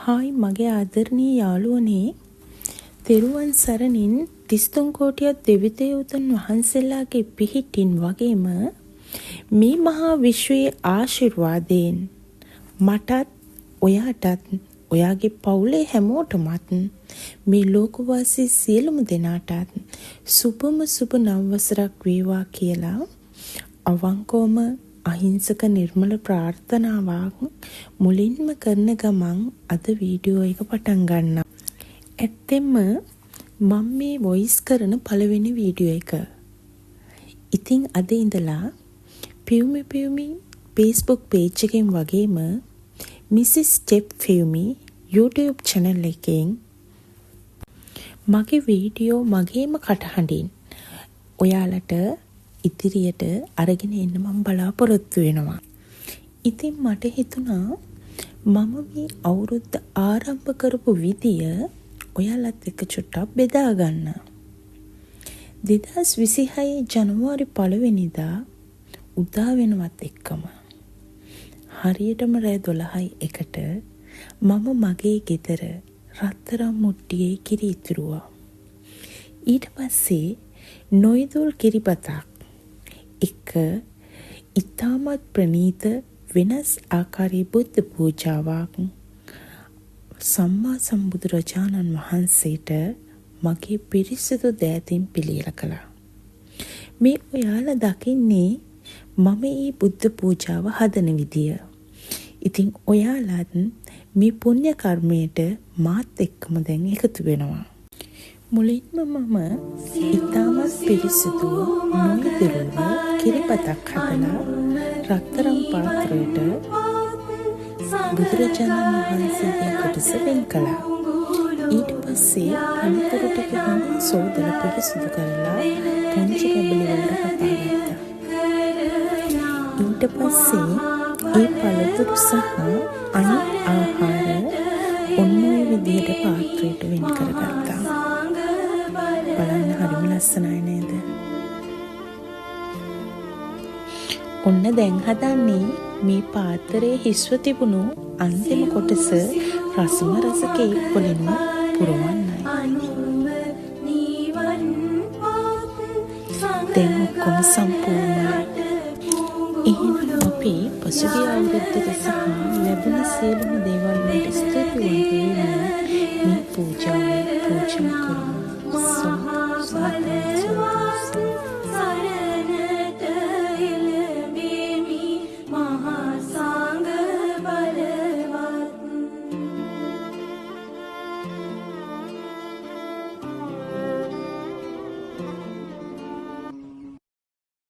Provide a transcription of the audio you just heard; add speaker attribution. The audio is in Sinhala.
Speaker 1: හායි මගේ ආදරණීය යාළුවනේ, තෙරුවන් සරණින් 33 කෝටියක් දෙවිදේවතුන් වහන්සේලාගේ පිහිටින් වගේම මේ මහා විශ්වයේ ආශිර්වාදයෙන් මටත් ඔයාටත් ඔයාගේ පවුලේ හැමෝටමත් මේ ලෝකවාසී සියලුම දෙනාටත් සුබම සුබ නව වසරක් වේවා කියලා අවංකවම අහිංසක නිර්මල ප්‍රාර්ථනාවක් මුලින්ම කරන ගමන් අද වීඩියෝ එක පටන් ගන්නවා. ඇත්තෙන්ම මම මේ වොයිස් කරන පළවෙනි වීඩියෝ එක. ඉතින් අද ඉඳලා පියුමි Facebook page එකෙන් වගේම Mrs. Step Fiyumi YouTube channel එකෙන් මගේ වීඩියෝ මගේම කටහඬින් ඔයාලට ඉදිරියට අරගෙන එන්න මම බලාපොරොත්තු වෙනවා. ඉතින් මට හිතුණා මම මේ අවුරුද්ද ආරම්භ කරපු විදිය ඔයාලත් එක්ක චුට්ටක් බෙදා ගන්න. 2026 ජනවාරි 1 වෙනිදා උදා වෙනවත් එක්කම හරියටම රෑ 12:01ට මම මගේ ගෙදර රත්තරන් මුට්ටියේ කිරි ඉතුරුවා. ඊට පස්සේ නොයිදුල් කිරිබතක් එක ඉතාමත් ප්‍රණීත වෙනස් ආකාරයේ බුද්ධ පූජාවක් සම්මා සම්බුදුරජාණන් වහන්සේට මගේ පිරිසිදු දෑතින් පිළියෙල කළා. මේ ඔයාලා දකින්නේ මම මේ බුද්ධ පූජාව හදන විදිය. ඉතින් ඔයාලත් මේ පුණ්‍ය කර්මයට මාත් එක්කම දැන් එකතු වෙනවා. මුලින්ම මම ඉතාමත් පිරිසිදුව නොයිදුරුව කිරිබතක් හදලා රත්තරන් පාත්‍රයට බුදුරජාණන් වහන්සේගේ කොටස වෙන් කළා. ඊට පස්සේ අනිතර ටික සෝදලා පිරිසිදු කරලා පුංචි කැබලි වලට කපාගත්තා. ඊට පස්සේ ඒ පළතුරු සහ අනිත් ආහාර ඔන්න ඔය විදිහට පාත්‍රයට වෙන් කරගත්තා. බලන්න හරිම ලස්සනයි නේද? ඔන්න දැන් හදන්නේ මේ පාත්‍රයේ හිස්ව තිබුණු අන්තිම කොටස රසම රස කේක් වලින් පුරවන්නයි. දැන් ඔක්කොම සම්පූර්ණයි. එහෙනම් අපි පසුගිය අවුරුද්දට සහ ලැබුණ සියලුම දේවල් වලට ස්තුතිවන්ත වෙනවා මේ පූජාව